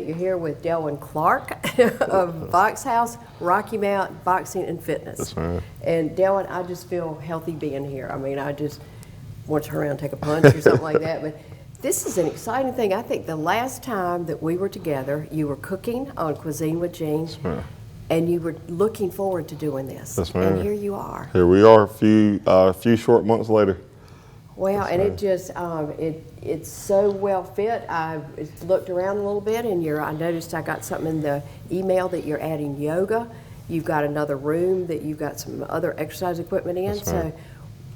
you're here with Delwyn Clark of BoxHause, Rocky Mount Boxing and Fitness. That's right. And Delwyn, I just feel healthy being here. I mean, I just want to turn around and take a punch or something like that. But this is an exciting thing. I think the last time that we were together, you were cooking on Cuisine with Gene. That's right. And you were looking forward to doing this. That's right. And here you are. Here we are a few short months later. Well, That's and right. it just, it's so well fit. I looked around a little bit and I noticed I got something in the email that you're adding yoga. You've got another room that you've got some other exercise equipment in. That's right. So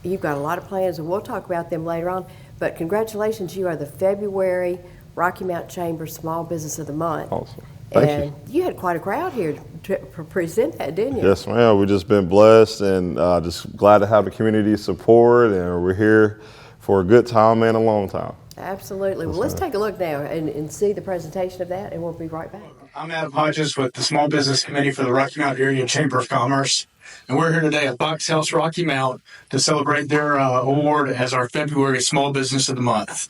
you've got a lot of plans and we'll talk about them later on. But congratulations, you are the February Rocky Mount Chamber Small Business of the Month. Awesome. And you had quite a crowd here to present that, didn't you? Yes, ma'am. We've just been blessed and just glad to have the community support, and we're here for a good time and a long time. Absolutely. Well, let's take a look now and see the presentation of that, and we'll be right back. I'm Adam Hodges with the Small Business Committee for the Rocky Mount Area Chamber of Commerce. And we're here today at BoxHause Rocky Mount to celebrate their award as our February Small Business of the Month.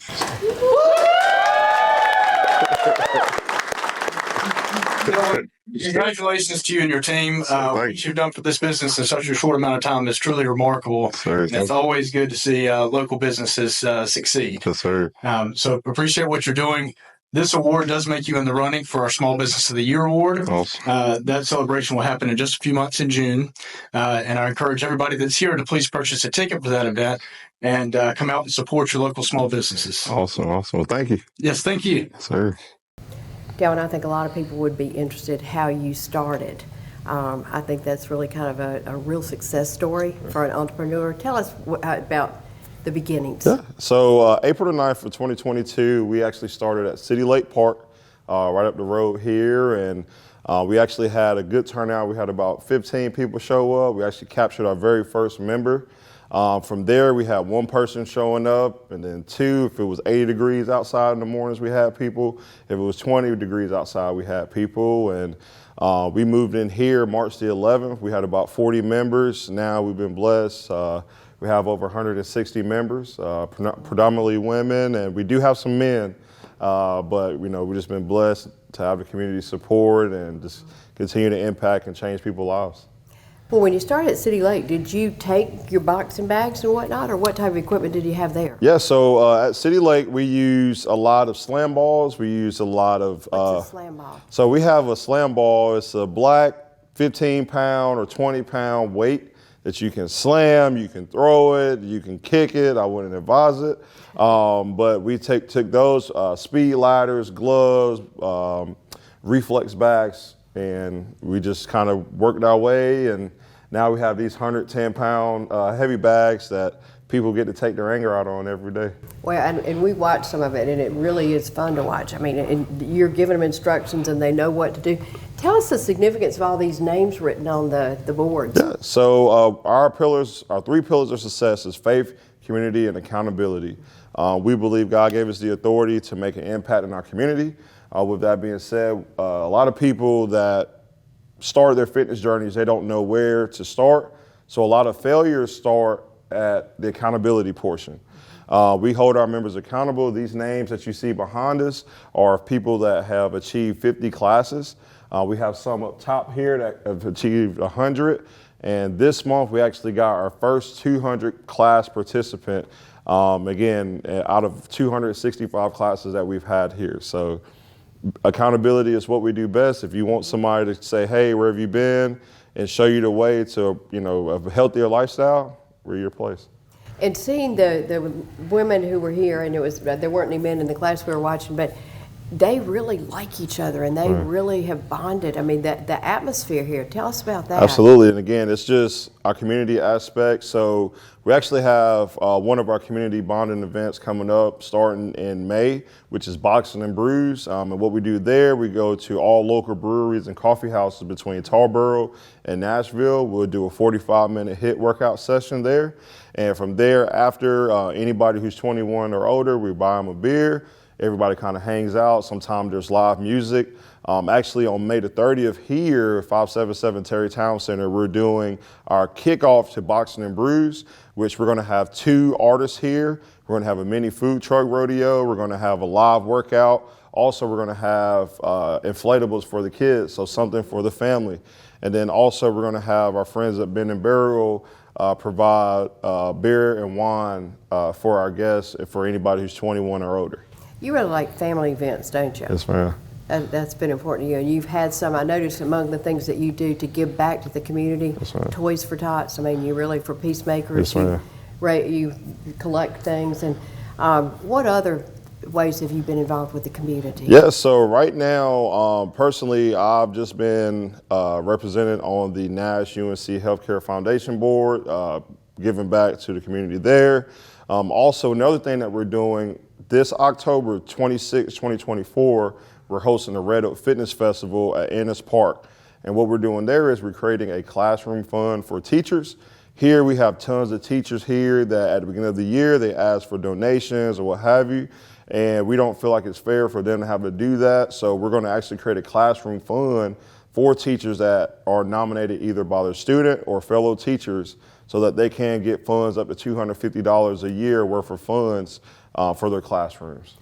Congratulations to you and your team. What you've done for this business in such a short amount of time is truly remarkable. Sir, and it's always good to see local businesses succeed. Yes, sir. So appreciate what you're doing. This award does make you in the running for our Small Business of the Year award. Awesome. That celebration will happen in just a few months in June. And I encourage everybody that's here to please purchase a ticket for that event and come out and support your local small businesses. Awesome. Well, thank you. Yes, thank you. Yes, sir. Delwyn, I think a lot of people would be interested how you started. I think that's really kind of a real success story for an entrepreneur. Tell us about the beginnings. Yeah. So April the 9th of 2022, we actually started at City Lake Park, right up the road here, and we actually had a good turnout. We had about 15 people show up. We actually captured our very first member. From there, we had one person showing up, and then two. If it was 80 degrees outside in the mornings, we had people. If it was 20 degrees outside, we had people. And we moved in here March the 11th. We had about 40 members. Now we've been blessed. We have over 160 members, predominantly women, and we do have some men. But we've just been blessed to have the community support and just continue to impact and change people's lives. Well, when you started at City Lake, did you take your boxing bags and whatnot, or what type of equipment did you have there? Yeah, so at City Lake, we use a lot of slam balls. We use a lot of... What's a slam ball? So we have a slam ball. It's a black 15-pound or 20-pound weight that you can slam, you can throw it, you can kick it. I wouldn't advise it. But we took those speed ladders, gloves, reflex bags, and we just kind of worked our way, and now we have these 110-pound heavy bags that people get to take their anger out on every day. Well, and we watched some of it, and it really is fun to watch. I mean, and you're giving them instructions, and they know what to do. Tell us the significance of all these names written on the boards. Yeah, so our three pillars of success is faith, community, and accountability. We believe God gave us the authority to make an impact in our community. With that being said, a lot of people that start their fitness journeys, they don't know where to start. So a lot of failures start at the accountability portion. We hold our members accountable. These names that you see behind us are people that have achieved 50 classes. We have some up top here that have achieved 100. And this month, we actually got our first 200 class participant, again, out of 265 classes that we've had here. So accountability is what we do best. If you want somebody to say, hey, where have you been, and show you the way to, a healthier lifestyle, we're your place. And seeing the women who were here, and there weren't any men in the class we were watching, but they really like each other, and they really have bonded. I mean, the atmosphere here, tell us about that. Absolutely, and again, it's just our community aspect. So we actually have one of our community bonding events coming up starting in May, which is Boxing and Brews. And what we do there, we go to all local breweries and coffee houses between Tarboro and Nashville. We'll do a 45-minute HIIT workout session there. And from there, after anybody who's 21 or older, we buy them a beer. Everybody kind of hangs out. Sometimes there's live music. Actually, on May the 30th here, 577 Terry Town Center, we're doing our kickoff to Boxing and Brews, which we're going to have 2 artists here. We're going to have a mini food truck rodeo. We're going to have a live workout Also, we're going to have inflatables for the kids, so something for the family. And then also we're going to have our friends at Bend and Burial provide beer and wine for our guests and for anybody who's 21 or older. You really like family events, don't you? Yes, ma'am. That's been important to you. And you've had some, I noticed among the things that you do to give back to the community, Toys for Tots. I mean, you really, for peacemakers, Yes, you collect things. And what other ways have you been involved with the community? Yeah, so right now, personally, I've just been represented on the Nash UNC Healthcare Foundation Board, giving back to the community there. Also, another thing that we're doing, this October 26, 2024, we're hosting the Red Oak Fitness Festival at Ennis Park. And what we're doing there is we're creating a classroom fund for teachers. Here we have tons of teachers here that at the beginning of the year, they ask for donations or what have you. And we don't feel like it's fair for them to have to do that. So we're going to actually create a classroom fund for teachers that are nominated either by their student or fellow teachers so that they can get funds up to $250 a year worth of funds for their classrooms.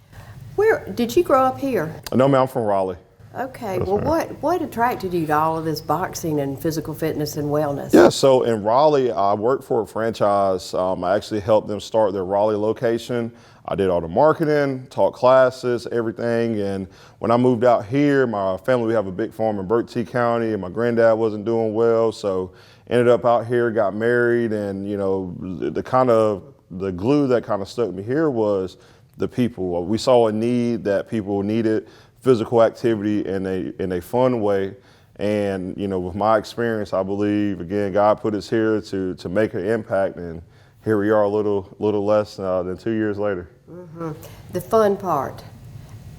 Where did you grow up here? No, ma'am, I'm from Raleigh. Okay, well, what attracted you to all of this boxing and physical fitness and wellness? Yeah, so in Raleigh, I worked for a franchise. I actually helped them start their Raleigh location. I did all the marketing, taught classes, everything. And when I moved out here, my family, we have a big farm in Berkeley County, and my granddad wasn't doing well. So ended up out here, got married, and the glue that kind of stuck me here was the people. We saw a need that people needed physical activity in a fun way. And, with my experience, I believe, again, God put us here to make an impact, and here we are a little less than 2 years later. Mm-hmm. The fun part,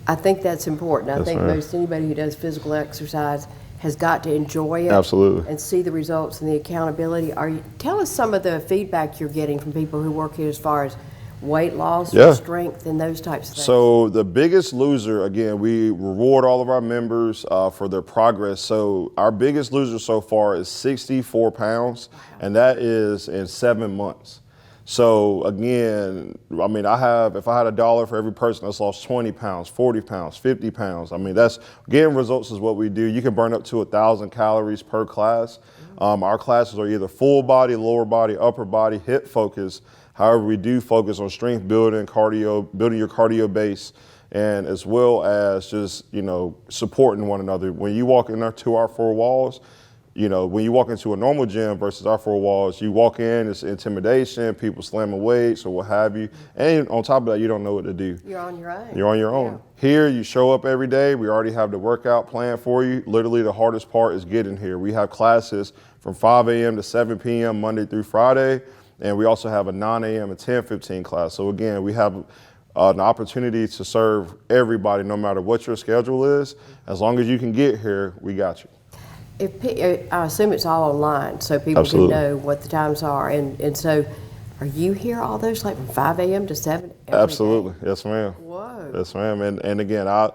I think that's important. I think most anybody who does physical exercise has got to enjoy it. Absolutely. And see the results and the accountability. Tell us some of the feedback you're getting from people who work here as far as weight loss, strength, and those types of things. So the biggest loser, again, we reward all of our members for their progress. So our biggest loser so far is 64 pounds, and that is in 7 months. So again, I mean, if I had $1 for every person that's lost 20 pounds, 40 pounds, 50 pounds, I mean, that's getting results is what we do. You can burn up to 1,000 calories per class. Our classes are either full body, lower body, upper body, hip focus. However, we do focus on strength building, building your cardio base, and as well as just, supporting one another. When you walk into our four walls, when you walk into a normal gym versus our four walls, you walk in, it's intimidation, people slamming weights or what have you. And on top of that, you don't know what to do. You're on your own. You're on your own. Yeah. Here, you show up every day. We already have the workout plan for you. Literally, the hardest part is getting here. We have classes from 5 a.m. to 7 p.m. Monday through Friday. And we also have a 9 a.m. and 10:15 class. So again, we have an opportunity to serve everybody, no matter what your schedule is. As long as you can get here, we got you. I assume it's all online, so people can know what the times are. And so, are you here all those, like from 5 a.m. to 7? Absolutely, yes, ma'am. Whoa. Yes, ma'am. And again, I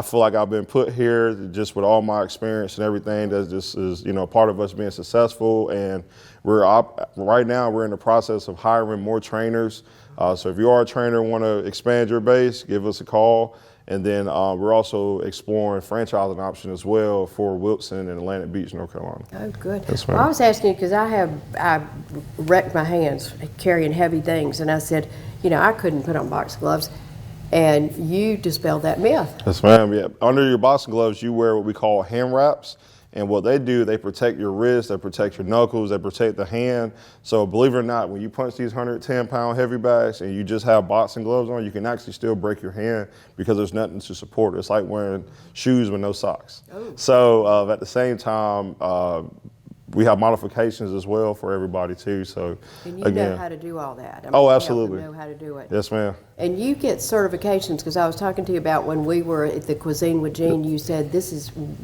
feel like I've been put here just with all my experience and everything that just is, part of us being successful. And right now we're in the process of hiring more trainers. So if you are a trainer and want to expand your base, give us a call. And then we're also exploring franchising option as well for Wilson and Atlantic Beach, North Carolina. Oh, good. Yes, well, I was asking you because I wrecked my hands carrying heavy things, and I said, I couldn't put on boxing gloves. And you dispelled that myth. Yes, ma'am. Yeah. Under your boxing gloves, you wear what we call hand wraps. And what they do, they protect your wrist, they protect your knuckles, they protect the hand. So believe it or not, when you punch these 110-pound heavy bags and you just have boxing gloves on, you can actually still break your hand because there's nothing to support it. It's like wearing shoes with no socks. Oh. So at the same time, we have modifications as well for everybody too. So and you know how to do all that. I mean, absolutely. You know how to do it. Yes, ma'am. And you get certifications because I was talking to you about when we were at the Cuisine with Gene. You said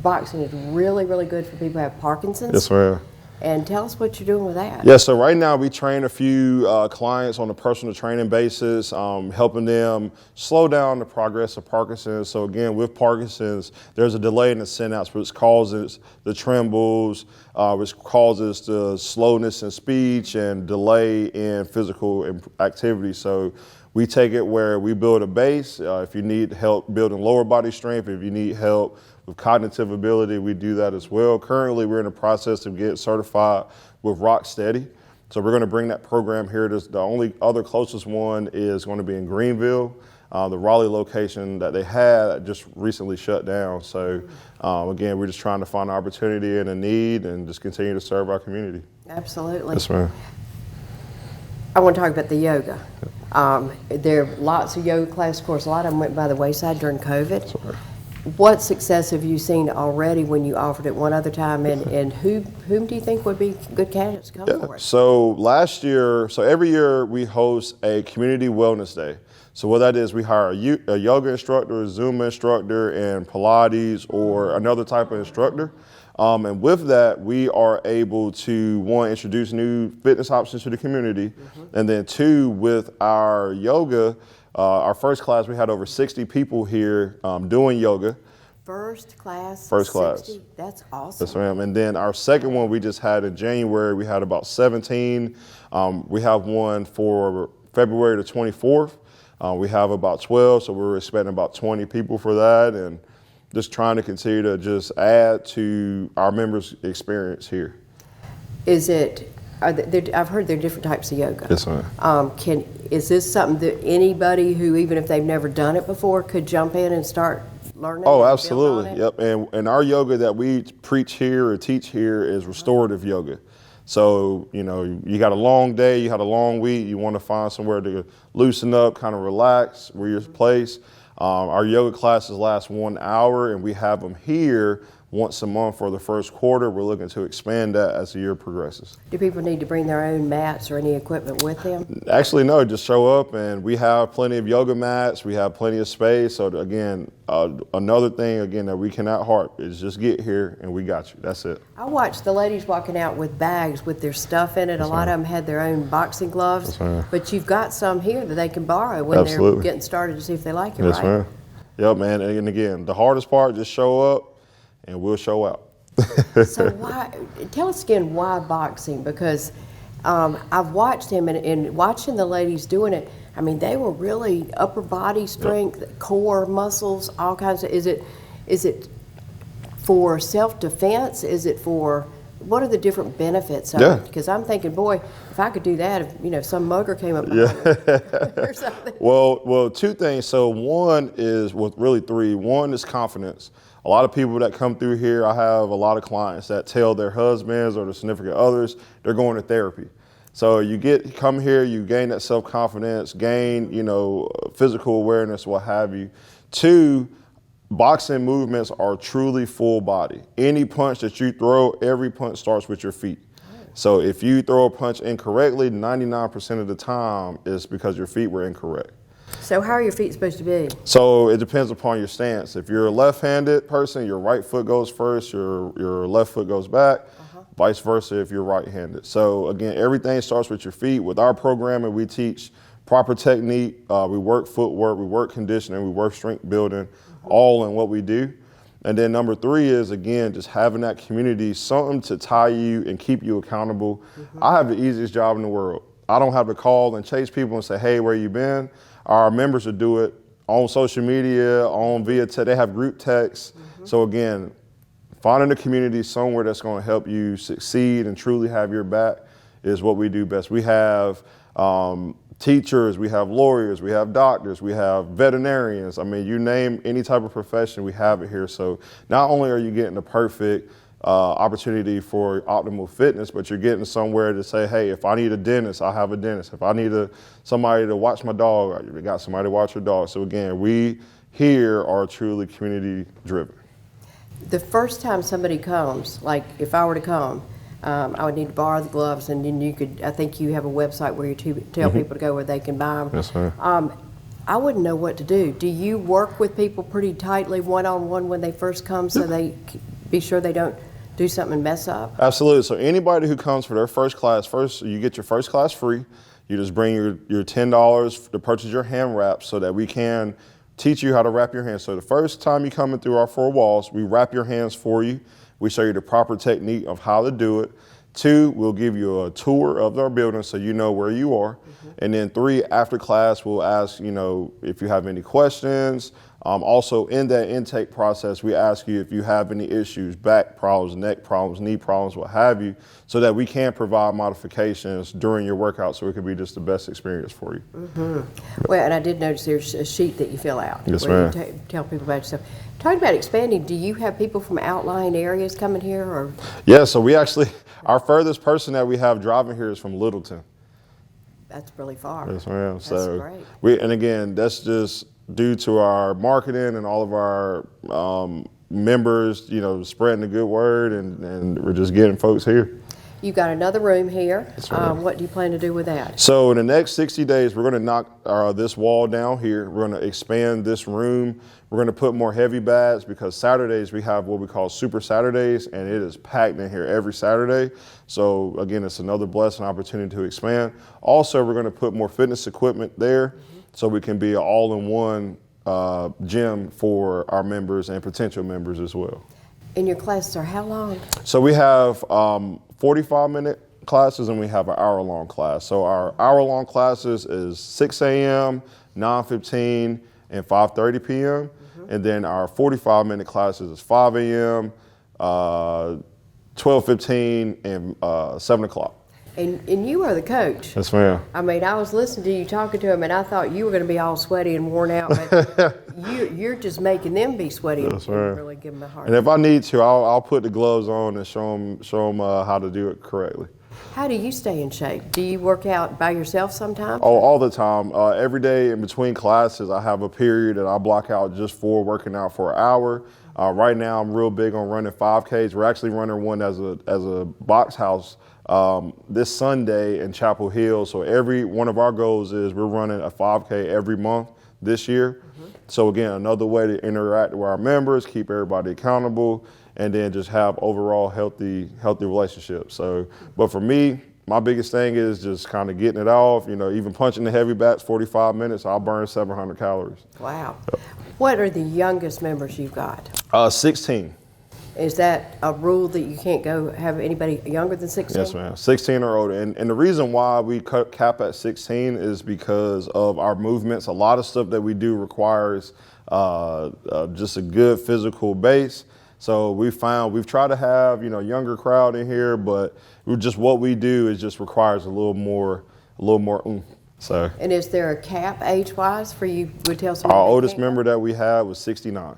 boxing is really, really good for people who have Parkinson's. Yes, ma'am. And tell us what you're doing with that. Yeah, so right now we train a few clients on a personal training basis, helping them slow down the progress of Parkinson's. So again, with Parkinson's, there's a delay in the synapse, which causes the trembles, which causes the slowness in speech and delay in physical activity. So We take it where we build a base. If you need help building lower body strength, if you need help with cognitive ability, we do that as well. Currently, we're in the process of getting certified with Rock Steady. So we're going to bring that program here. The only other closest one is going to be in Greenville. The Raleigh location that they had just recently shut down. So again, we're just trying to find an opportunity and a need and just continue to serve our community. Absolutely. Yes, ma'am. I want to talk about the yoga. There are lots of yoga classes. Of course, a lot of them went by the wayside during COVID. Sorry. What success have you seen already when you offered it one other time, and whom do you think would be good candidates to come for it? So every year we host a community wellness day. So what that is, we hire a yoga instructor, a Zumba instructor, and Pilates or another type of instructor. And with that, we are able to, one, introduce new fitness options to the community, and then two, with our yoga, our first class, we had over 60 people here doing yoga. First class? First class. 60? That's awesome. Yes, ma'am. And then our second one we just had in January, we had about 17. We have one for February the 24th. We have about 12, so we're expecting about 20 people for that, and just trying to continue to just add to our members' experience here. I've heard there are different types of yoga. Yes, ma'am. Is this something that anybody who, even if they've never done it before, could jump in and start learning? Oh, and absolutely. build on it? Yep. And our yoga that we preach here or teach here is restorative yoga. So, you got a long day, you had a long week, you want to find somewhere to loosen up, kind of relax, where your place. Our yoga classes last 1 hour, and we have them here once a month for the first quarter. We're looking to expand that as the year progresses. Do people need to bring their own mats or any equipment with them? Actually, no, just show up, and we have plenty of yoga mats. We have plenty of space. So again, another thing, again, that we cannot harp is just get here and we got you. That's it. I watched the ladies walking out with bags with their stuff in it. A lot of them had their own boxing gloves, but you've got some here that they can borrow when they're getting started to see if they like it, yes, right? Ma'am. Yep, man. And again, the hardest part, just show up and we'll show out. So tell us again why boxing? Because I've watched him, and watching the ladies doing it, I mean, they were really upper body strength, core muscles, all kinds of. Is it for self-defense? Is it for, what are the different benefits of it? Because I'm thinking, boy, if I could do that, if some mugger came up behind me or something. Well, two things. So one is, well, really three. One is confidence. A lot of people that come through here, I have a lot of clients that tell their husbands or their significant others they're going to therapy. So you come here, you gain that self-confidence, gain, physical awareness, what have you. Two, boxing movements are truly full body. Any punch that you throw, every punch starts with your feet. So if you throw a punch incorrectly, 99% of the time it's because your feet were incorrect. So how are your feet supposed to be? So it depends upon your stance. If you're a left-handed person, your right foot goes first, your left foot goes back, vice versa if you're right-handed. So again, everything starts with your feet. With our programming, we teach proper technique, we work footwork, we work conditioning, we work strength building, all in what we do. And then number three is, again, just having that community, something to tie you and keep you accountable. I have the easiest job in the world. I don't have to call and chase people and say, hey, where you been? Our members will do it on social media, via text. They have group texts. So again, finding a community somewhere that's going to help you succeed and truly have your back is what we do best. We have teachers, we have lawyers, we have doctors, we have veterinarians. I mean, you name any type of profession, we have it here. So not only are you getting the perfect opportunity for optimal fitness, but you're getting somewhere to say, hey, if I need a dentist, I have a dentist. If I need somebody to watch my dog, I got somebody to watch your dog. So again, we here are truly community driven. The first time somebody comes, like if I were to come, I would need to borrow the gloves, and then I think you have a website where you tell people to go where they can buy them. Yes, ma'am. I wouldn't know what to do. Do you work with people pretty tightly one-on-one when they first come, so they be sure they don't do something and mess up? Absolutely. So anybody who comes for their first class, you get your first class free. You just bring your $10 to purchase your hand wraps so that we can teach you how to wrap your hands. So the first time you come in through our four walls, we wrap your hands for you. We show you the proper technique of how to do it. 2, we'll give you a tour of our building so you know where you are. And then 3, after class, we'll ask, if you have any questions. Also, in that intake process, we ask you if you have any issues, back problems, neck problems, knee problems, what have you, so that we can provide modifications during your workout so it can be just the best experience for you. Well, and I did notice there's a sheet that you fill out. Yes, where ma'am. you tell people about yourself. Talking about expanding, do you have people from outlying areas coming here? Or Yeah, so we actually, our furthest person that we have driving here is from Littleton. that's really far. Yes, ma'am. That's So great. and again, that's just due to our marketing and all of our members, spreading the good word, and we're just getting folks here. You've got another room here. That's right. What do you plan to do with that? So in the next 60 days, we're going to knock this wall down here. We're going to expand this room. We're going to put more heavy bags because Saturdays we have what we call Super Saturdays, and it is packed in here every Saturday. So again, it's another blessing opportunity to expand. Also, we're going to put more fitness equipment there so we can be an all-in-one gym for our members and potential members as well. And your classes are how long? So we have 45-minute classes and we have an hour-long class. So our hour-long classes is 6 a.m., 9:15, and 5:30 p.m. And then our 45-minute classes is 5 a.m., 12:15, and 7 o'clock. And you are the coach. Yes, ma'am. I mean, I was listening to you talking to him, and I thought you were going to be all sweaty and worn out, but you're just making them be sweaty and really give them a hard And if I need to, I'll put the gloves on and show them how to do it correctly. How do you stay in shape? Do you work out by yourself sometimes? Oh, all the time. Every day in between classes, I have a period that I block out just for working out for an hour. Right now, I'm real big on running 5Ks. We're actually running one as a BoxHause this Sunday in Chapel Hill. So every one of our goals is we're running a 5K every month this year. So again, another way to interact with our members, keep everybody accountable, and then just have overall healthy relationships. So, but for me, my biggest thing is just kind of getting it off. Even punching the heavy bats 45 minutes, I'll burn 700 calories. Wow. What are the youngest members you've got? 16. Is that a rule that you can't go have anybody younger than 16? Yes, ma'am. 16 or older. And the reason why we cap at 16 is because of our movements. A lot of stuff that we do requires just a good physical base. So we've tried to have, younger crowd in here, but what we do is just requires a little more oomph. So. And is there a cap age-wise for you would tell somebody? Our oldest member that we had was 69.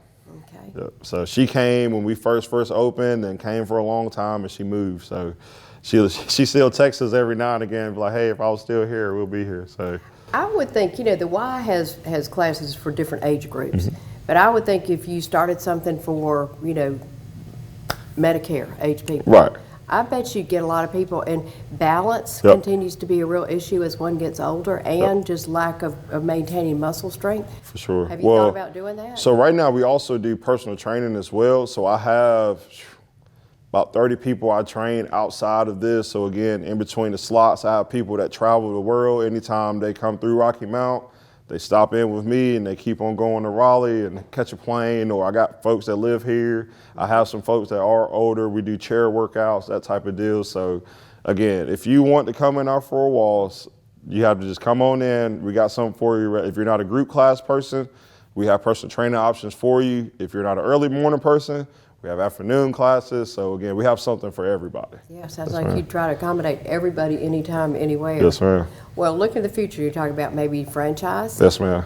Okay. Yep. So she came when we first opened and came for a long time, and she moved. So she still texts us every now and again, like, hey, if I was still here, we'll be here. So I would think, the Y has classes for different age groups, but I would think if you started something for, Medicare age people. Right. I bet you'd get a lot of people, and balance Yep. continues to be a real issue as one gets older, and just lack of maintaining muscle strength. For sure. Have you thought about doing that? So right now we also do personal training as well. So I have about 30 people I train outside of this. So again, in between the slots, I have people that travel the world. Anytime they come through Rocky Mount, they stop in with me and they keep on going to Raleigh and catch a plane, or I got folks that live here. I have some folks that are older. We do chair workouts, that type of deal. So again, if you want to come in our 4 walls, you have to just come on in. We got something for you. If you're not a group class person, we have personal training options for you. If you're not an early morning person, we have afternoon classes. So again, we have something for everybody. Yeah, sounds like you try to accommodate everybody, anytime, anywhere. Yes, ma'am. Well, looking to the future, you're talking about maybe franchise. Yes, ma'am.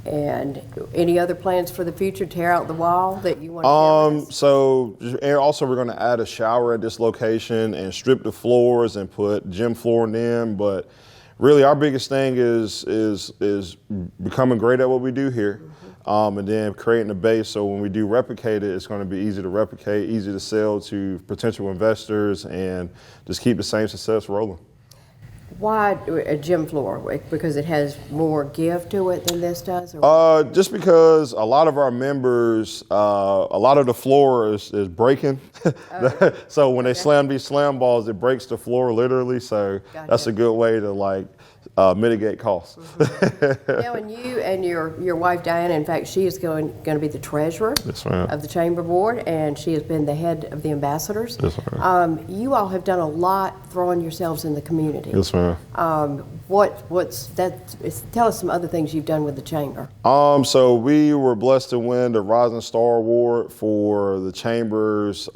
And any other plans for the future? Tear out the wall that you want to So and also we're going to add a shower at this location and strip the floors and put gym flooring in. But really, our biggest thing is becoming great at what we do here. And then creating a base so when we do replicate it, it's going to be easy to replicate, easy to sell to potential investors, and just keep the same success rolling. Why a gym floor? Because it has more give to it than this does? Or? Just because a lot of our members, a lot of the floor is breaking. So when they slam these slam balls, it breaks the floor literally. So that's a good way to mitigate costs. Now, and you and your wife Diana, in fact, she is going to be the treasurer Yes, ma'am. of the Chamber Board, and she has been the head of the ambassadors. Yes, ma'am. You all have done a lot throwing yourselves in the community. Yes, ma'am. What's that? Tell us some other things you've done with the Chamber. So we were blessed to win the Rising Star Award for the Chamber's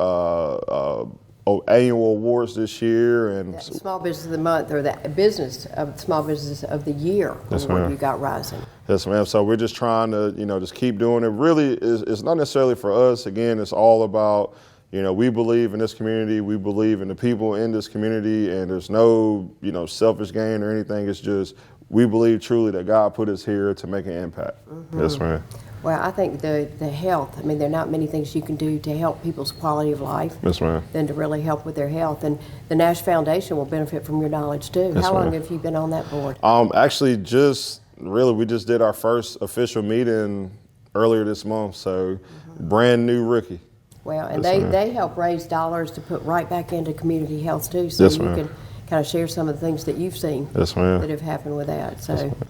annual awards this year, and Small Business of the Month, or the Small Business of the Year Yes, award ma'am. you got Rising. yes, ma'am. So we're just trying to, just keep doing it. Really, it's not necessarily for us. Again, it's all about, we believe in this community. We believe in the people in this community, and there's no, selfish gain or anything. It's just we believe truly that God put us here to make an impact. Yes, ma'am. Well, I think the health, there are not many things you can do to help people's quality of life Yes, ma'am. than to really help with their health. And the Nash Foundation will benefit from your knowledge too. Yes, How long ma'am. have you been on that board? Actually, we just did our first official meeting earlier this month. So, brand new rookie. Well, and Yes, ma'am. they help raise dollars to put right back into community health too. So Yes, you ma'am. can kind of share some of the things that you've seen Yes, ma'am. that have happened with that.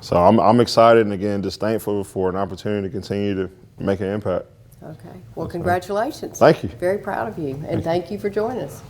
So I'm excited, and again, just thankful for an opportunity to continue to make an impact. Okay. Well, congratulations. Thank you. Very proud of you, and thank you for joining us.